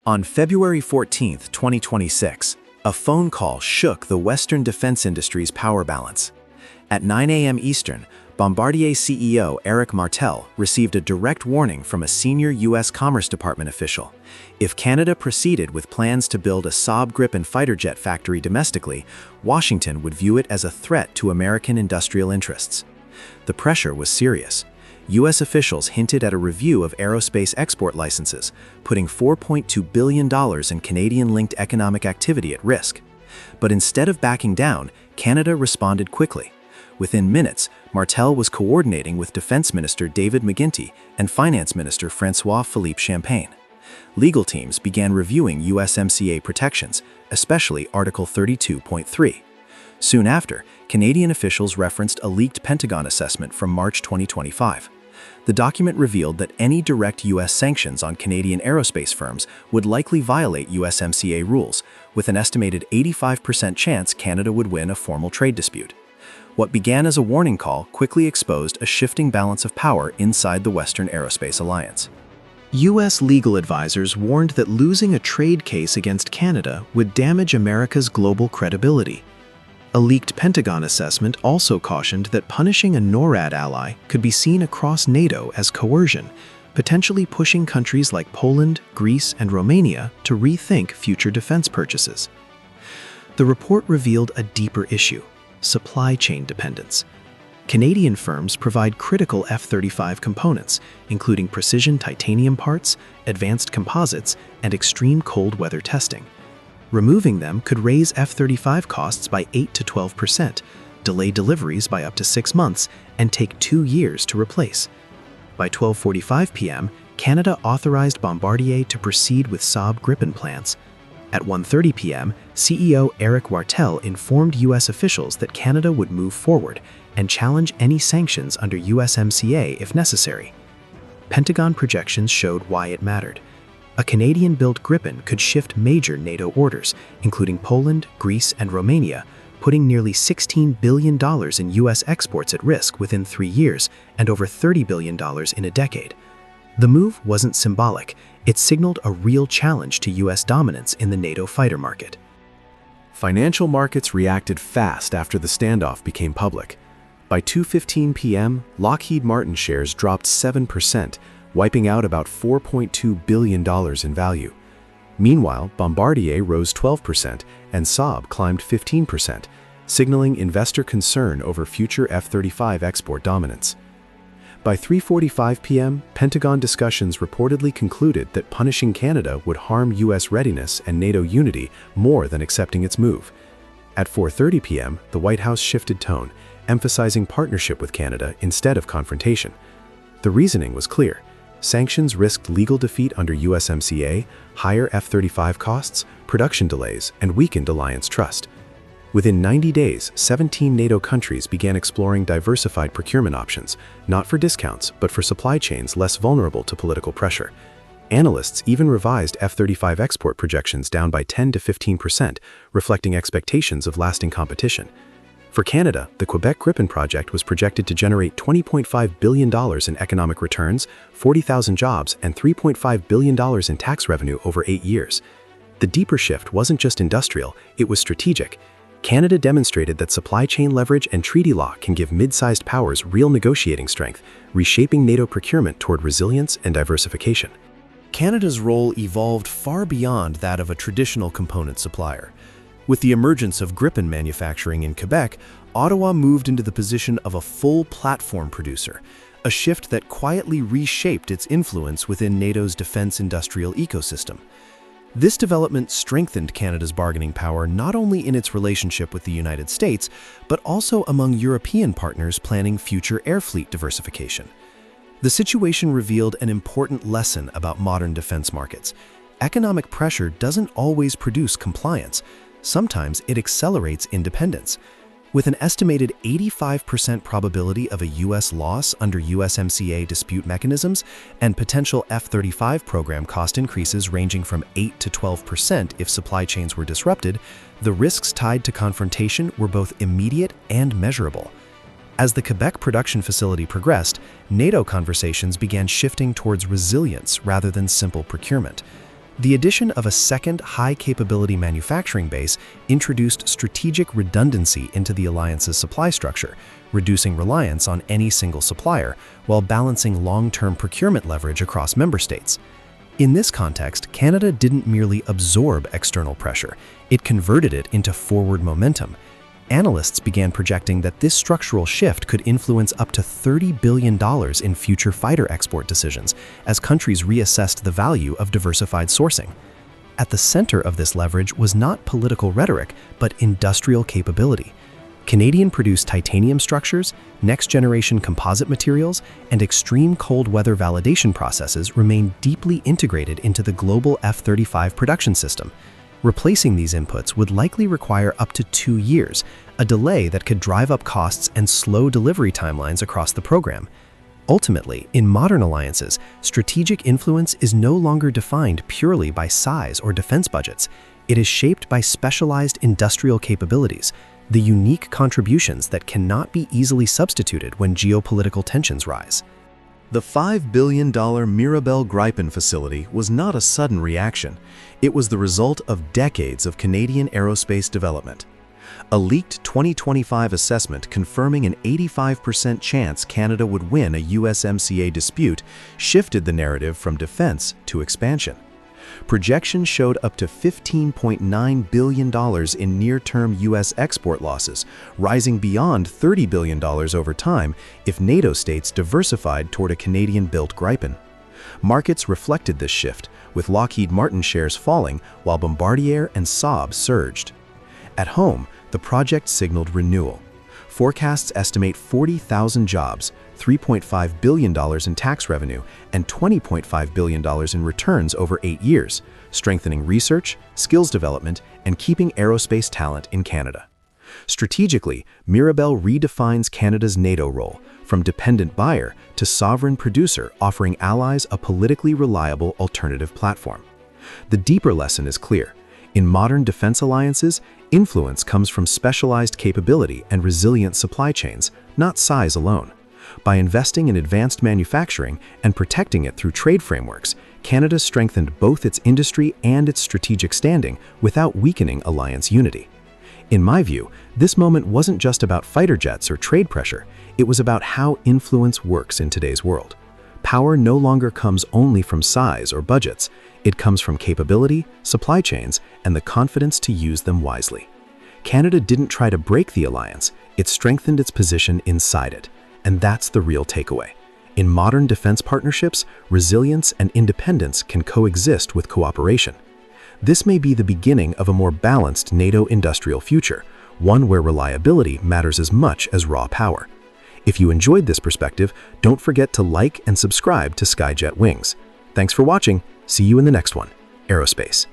On February 14, 2026, a phone call shook the Western defense industry's power balance. At 9 a.m. Eastern, Bombardier CEO Eric Martel received a direct warning from a senior U.S. Commerce Department official. If Canada proceeded with plans to build a Saab Gripen fighter jet factory domestically, Washington would view it as a threat to American industrial interests. The pressure was serious. U.S. officials hinted at a review of aerospace export licenses, putting $4.2 billion in Canadian-linked economic activity at risk. But instead of backing down, Canada responded quickly. Within minutes, Martel was coordinating with Defense Minister David McGuinty and Finance Minister François-Philippe Champagne. Legal teams began reviewing USMCA protections, especially Article 32.3. Soon after, Canadian officials referenced a leaked Pentagon assessment from March 2025. The document revealed that any direct U.S. sanctions on Canadian aerospace firms would likely violate USMCA rules, with an estimated 85% chance Canada would win a formal trade dispute. What began as a warning call quickly exposed a shifting balance of power inside the Western Aerospace Alliance. U.S. legal advisors warned that losing a trade case against Canada would damage America's global credibility. A leaked Pentagon assessment also cautioned that punishing a NORAD ally could be seen across NATO as coercion, potentially pushing countries like Poland, Greece, and Romania to rethink future defense purchases. The report revealed a deeper issue: supply chain dependence. Canadian firms provide critical F-35 components, including precision titanium parts, advanced composites, and extreme cold weather testing. Removing them could raise F-35 costs by 8 to 12%, delay deliveries by up to 6 months, and take 2 years to replace. By 12:45 p.m., Canada authorized Bombardier to proceed with Saab Gripen plants. At 1:30 p.m., CEO Eric Martel informed U.S. officials that Canada would move forward and challenge any sanctions under USMCA if necessary. Pentagon projections showed why it mattered. A Canadian-built Gripen could shift major NATO orders, including Poland, Greece, and Romania, putting nearly $16 billion in U.S. exports at risk within 3 years and over $30 billion in a decade. The move wasn't symbolic. It signaled a real challenge to U.S. dominance in the NATO fighter market. Financial markets reacted fast after the standoff became public. By 2:15 p.m., Lockheed Martin shares dropped 7%, wiping out about $4.2 billion in value. Meanwhile, Bombardier rose 12% and Saab climbed 15%, signaling investor concern over future F-35 export dominance. By 3:45 p.m., Pentagon discussions reportedly concluded that punishing Canada would harm U.S. readiness and NATO unity more than accepting its move. At 4:30 p.m., the White House shifted tone, emphasizing partnership with Canada instead of confrontation. The reasoning was clear. Sanctions risked legal defeat under USMCA, higher F-35 costs, production delays, and weakened alliance trust. Within 90 days, 17 NATO countries began exploring diversified procurement options, not for discounts, but for supply chains less vulnerable to political pressure. Analysts even revised F-35 export projections down by 10 to 15%, reflecting expectations of lasting competition. For Canada, the Quebec Gripen project was projected to generate $20.5 billion in economic returns, 40,000 jobs, and $3.5 billion in tax revenue over 8 years. The deeper shift wasn't just industrial, it was strategic. Canada demonstrated that supply chain leverage and treaty law can give mid-sized powers real negotiating strength, reshaping NATO procurement toward resilience and diversification. Canada's role evolved far beyond that of a traditional component supplier. With the emergence of Gripen manufacturing in Quebec, Ottawa moved into the position of a full platform producer, a shift that quietly reshaped its influence within NATO's defense industrial ecosystem. This development strengthened Canada's bargaining power not only in its relationship with the United States, but also among European partners planning future air fleet diversification. The situation revealed an important lesson about modern defense markets. Economic pressure doesn't always produce compliance. Sometimes it accelerates independence. With an estimated 85% probability of a U.S. loss under USMCA dispute mechanisms and potential F-35 program cost increases ranging from 8 to 12% if supply chains were disrupted, the risks tied to confrontation were both immediate and measurable. As the Quebec production facility progressed, NATO conversations began shifting towards resilience rather than simple procurement. The addition of a second high-capability manufacturing base introduced strategic redundancy into the alliance's supply structure, reducing reliance on any single supplier while balancing long-term procurement leverage across member states. In this context, Canada didn't merely absorb external pressure, it converted it into forward momentum. Analysts began projecting that this structural shift could influence up to $30 billion in future fighter export decisions as countries reassessed the value of diversified sourcing. At the center of this leverage was not political rhetoric, but industrial capability. Canadian-produced titanium structures, next-generation composite materials, and extreme cold weather validation processes remain deeply integrated into the global F-35 production system. Replacing these inputs would likely require up to 2 years, a delay that could drive up costs and slow delivery timelines across the program. Ultimately, in modern alliances, strategic influence is no longer defined purely by size or defense budgets. It is shaped by specialized industrial capabilities, the unique contributions that cannot be easily substituted when geopolitical tensions rise. The $5 billion Mirabel Gripen facility was not a sudden reaction. It was the result of decades of Canadian aerospace development. A leaked 2025 assessment confirming an 85% chance Canada would win a USMCA dispute shifted the narrative from defense to expansion. Projections showed up to $15.9 billion in near-term U.S. export losses, rising beyond $30 billion over time if NATO states diversified toward a Canadian-built Gripen. Markets reflected this shift, with Lockheed Martin shares falling while Bombardier and Saab surged. At home, the project signaled renewal. Forecasts estimate 40,000 jobs, $3.5 billion in tax revenue, and $20.5 billion in returns over 8 years, strengthening research, skills development, and keeping aerospace talent in Canada. Strategically, Mirabel redefines Canada's NATO role, from dependent buyer to sovereign producer, offering allies a politically reliable alternative platform. The deeper lesson is clear. In modern defense alliances, influence comes from specialized capability and resilient supply chains, not size alone. By investing in advanced manufacturing and protecting it through trade frameworks, Canada strengthened both its industry and its strategic standing without weakening alliance unity. In my view, this moment wasn't just about fighter jets or trade pressure, it was about how influence works in today's world. Power no longer comes only from size or budgets, it comes from capability, supply chains, and the confidence to use them wisely. Canada didn't try to break the alliance, it strengthened its position inside it. And that's the real takeaway. In modern defense partnerships, resilience and independence can coexist with cooperation. This may be the beginning of a more balanced NATO industrial future, one where reliability matters as much as raw power. If you enjoyed this perspective, don't forget to like and subscribe to Skyjet Wings. Thanks for watching. See you in the next one. Aerospace.